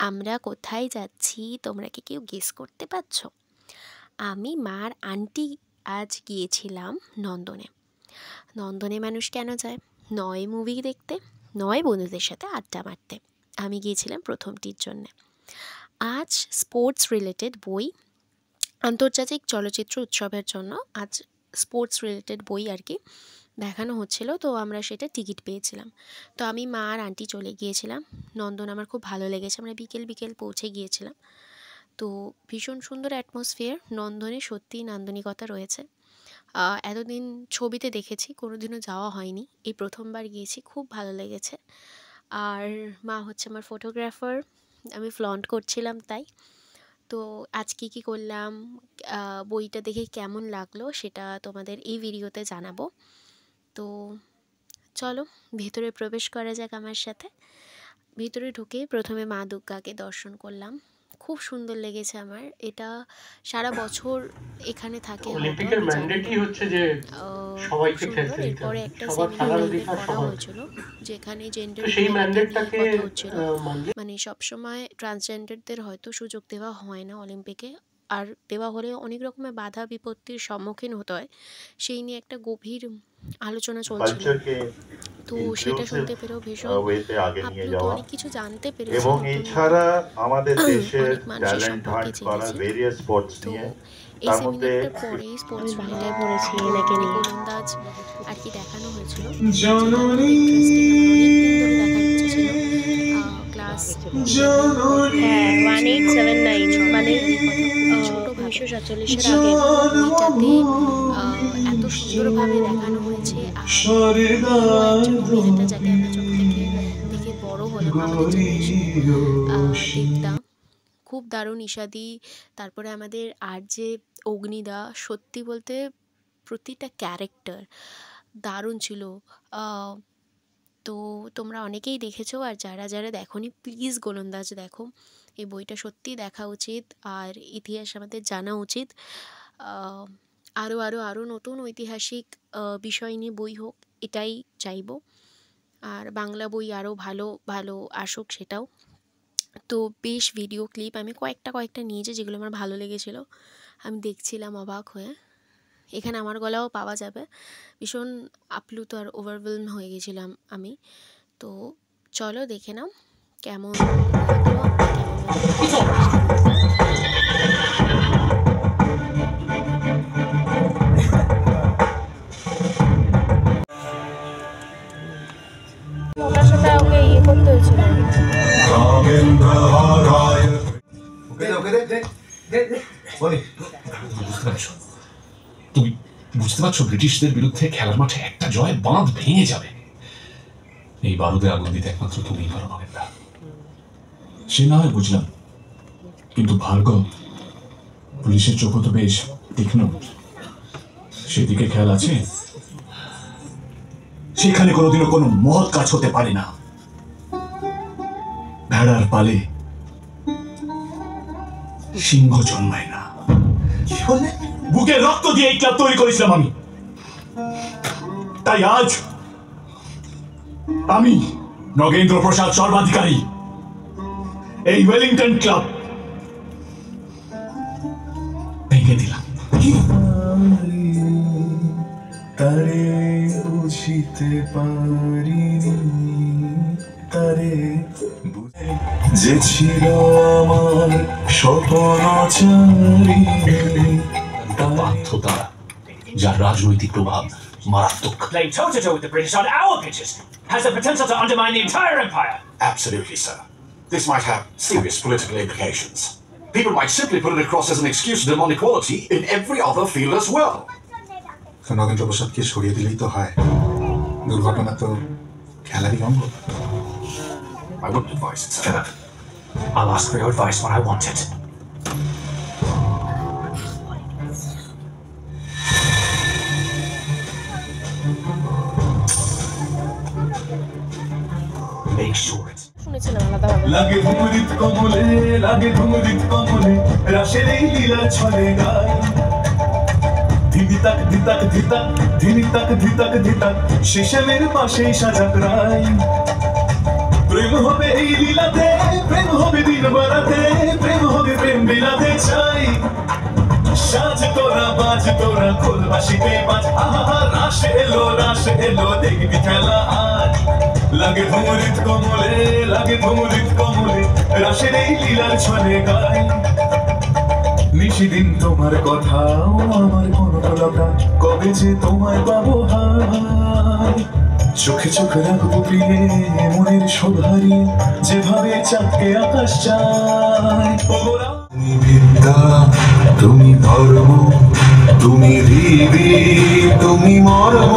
আমরা কোথায় যাচ্ছি তোমরা কি কেউ গেস করতে পারছো? আমি মার আন্টি আজ গিয়েছিলাম নন্দনে। নন্দনে মানুষ কেন যায়? নয় মুভি দেখতে, নয় বন্ধুদের সাথে আড্ডা মারতে। আমি গিয়েছিলাম প্রথমটির জন্যে। আজ স্পোর্টস রিলেটেড বই, আন্তর্জাতিক চলচ্চিত্র উৎসবের জন্য আজ স্পোর্টস রিলেটেড বই আর কি দেখানো হচ্ছিল, তো আমরা সেটা টিকিট পেয়েছিলাম। তো আমি মা আর আন্টি চলে গিয়েছিলাম নন্দন। আমার খুব ভালো লেগেছে, আমরা বিকেল বিকেল পৌঁছে গিয়েছিলাম। তো ভীষণ সুন্দর অ্যাটমসফিয়ার নন্দনে, সত্যিই নান্দনিকতা রয়েছে। এতদিন ছবিতে দেখেছি, কোনোদিনও যাওয়া হয়নি, এই প্রথমবার গিয়েছি, খুব ভালো লেগেছে। আর মা হচ্ছে আমার ফটোগ্রাফার, আমি ফ্লন্ট করছিলাম তাই। তো আজ কী করলাম, বইটা দেখে কেমন লাগলো সেটা তোমাদের এই ভিডিওতে জানাবো। তো চলো ভেতরে প্রবেশ করা যাক আমার সাথে। ভিতরে ঢুকে প্রথমে মা দুর্গাকে দর্শন করলাম, খুব সুন্দর লেগেছে আমার। এটা সারা বছর এখানে থাকে, অলিম্পিকের ম্যান্ডেটই হচ্ছে যে সবাইকে খেলতে দিতে হবে, এরপরে একটা সবার খেলার অধিকার করা সবার হয়েছিল যেখানে জেন্ডার সেই ম্যান্ডেটটাকে কথা হচ্ছিল। মানে সবসময় ট্রান্সজেন্ডারদের হয়তো সুযোগ দেওয়া হয় না অলিম্পিকে, আর দেওয়া হলে অনেক রকমের বাধা বিপত্তির সম্মুখীন হতে হয়। সেই নিয়ে একটা গভীর আলোচনা চলছিল, তো সেটা শুনতে পেরেও ভীষণ আপ্লুত, অনেক কিছু জানতে পেরেছি। এবং এছাড়া আমাদের দেশের ট্যালেন্ট হান্ট করা ভেরিয়াস স্পোর্টস নিয়ে, তার মধ্যে পরেই স্পোর্টস রিলেটেড পড়েছি নাকি গোলন্দাজ আর কি দেখানো হয়েছিল। ক্লাস 1879 মানে 1947 আগে বইটাতে এত সুন্দরভাবে দেখানো হয়েছে। অভিনেতা যাকে আমরা চোখ থেকে দেখে বড় হলাম, আমাদের জেনারেশন, খুব দারুণ। ইশাদি, তারপরে আমাদের আর যে অগ্নিদা, সত্যি বলতে প্রতিটা ক্যারেক্টার দারুণ ছিল। তো তোমরা অনেকেই দেখেছো, আর যারা যারা দেখোনি প্লিজ গোলন্দাজ দেখো, এই বইটা সত্যিই দেখা উচিত, আর ইতিহাস আমাদের জানা উচিত। আরও আরও আরও নতুন ঐতিহাসিক বিষয় নিয়ে বই হোক, এটাই চাইবো। আর বাংলা বই আরও ভালো ভালো আসুক সেটাও। তো বেশ ভিডিও ক্লিপ আমি কয়েকটা নিয়েছি যেগুলো আমার ভালো লেগেছিলো, আমি দেখছিলাম অবাক হয়ে। এখানে আমার গলাও পাওয়া যাবে, ভীষণ আপ্লুত আর ওভারওয়েলম হয়ে গেছিলাম আমি। তো চলো দেখে নাও কেমন লাগলো। ওটার সাথে ওকে ইয়ে করতে হয়েছিল। তুমি বুঝতে পারছো ব্রিটিশদের বিরুদ্ধে খেলার মাঠে একটা জয় বাঁধ ভেঙে যাবে। এই বারুদে আগুন দিতে একমাত্র তুমিই পারো নগেনদা। সে না হয় বুঝলাম, কিন্তু ভার্গব, পুলিশের চোখও তো বেশ তীক্ষ্ণ, সেদিকে খেয়াল আছে? সেখানে কোনোদিনও কোনো মহৎ কাজ হতে পারে না। ভেড়ার পালে সিংহ জন্মায় না। কি বললে? বুকে রক্ত দিয়ে এই ক্লাব তৈরি করেছিলাম আমি, তাই আজ আমি নগেন্দ্র প্রসাদ সর্বাধিকারী এই ওয়েলিংটন ক্লাব ভেঙে দিলাম। তারে বুঝিতে পারিনি, তারে যে ছিল আমার স্বপ্নচারী, বাধ্যতা যার রাজনৈতিক প্রভাব মারাত্মক। Playing toe-to-toe with the British on our pitches has the potential to undermine the entire empire. Absolutely, sir. This might have serious political implications. People might simply put it across as an excuse to demand equality in every other field as well. তো নগেন্দ্র প্রসাদকে সরিয়ে দিলেই তো হয়, দুর্ঘটনা তো খেলারই অঙ্গ। I wouldn't advise it, sir. Shut up. I'll ask for your advice when I want it. Make sure it's লাগে ধুমরিত কমলে, লাগে ধুমরিত কমলে, রাশের এই লীলা ছলে গায়। ধিদিতাক ধিতাক ধিতাক, ধিনিতাক ধিতাক ধিতাক, শেষমের পাশেই সাজাক রায়। প্রেম হবে এই লীলাতে, প্রেম হবে দিন বাড়াতে প্রেম হবে প্রেম বিলাতে চাই সাজ তোরা বাজ তোরা খোলবাসিতে বাজ আহা রাস এলো দেখবি খেলা আজ লাগে ভুমরিত কমলে রাসের এই লীলার ছলে গায় নিশিদিন তোমার কথাও আমার কনকলতা কবে যে তোমায় পাবো হায় চোখে চোখে রাখবো প্রিয়ে মনের শোভারি যেভাবে চাঁদকে আকাশ চায় তুমি বিদ্যা তুমি ধর্ম তুমি হৃদি তুমি মর্ম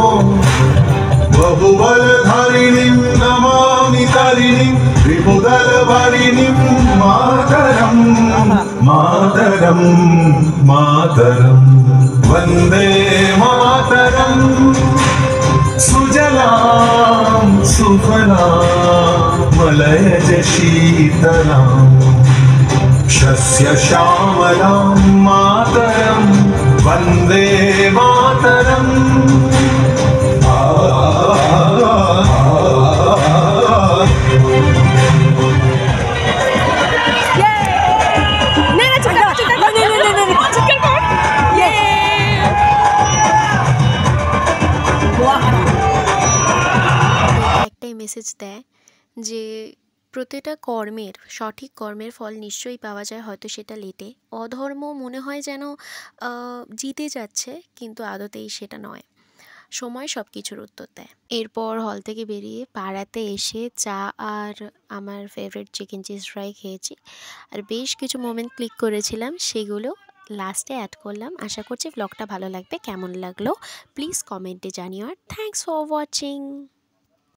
বহুবল ধারিণীম নমামি তারিণীম ত্রিপুদল বারিণীম মাতরম মাতরম মাতরম বন্দে মাতরম সুজলাম সুফলাম মলয়জ শীতলাম शस्य श्यामलां मातरं वन्दे मातरम् একটাই মেসেজ দেয় যে প্রতিটা কর্মের সঠিক কর্মের ফল নিশ্চয়ই পাওয়া যায়, হয়তো সেটা লেটে। অধর্ম মনে হয় যেন জিতে যাচ্ছে, কিন্তু আদতেই সেটা নয়। সময় সব কিছুর উত্তর দেয়। এরপর হল থেকে বেরিয়ে পাড়াতে এসে চা আর আমার ফেভারিট চিকেন চিজ ফ্রাই খেয়েছি, আর বেশ কিছু মোমেন্ট ক্লিক করেছিলাম, সেগুলো লাস্টে অ্যাড করলাম। আশা করছি ব্লগটা ভালো লাগবে। কেমন লাগলো প্লিজ কমেন্টে জানিও, আর থ্যাঙ্কস ফর ওয়াচিং।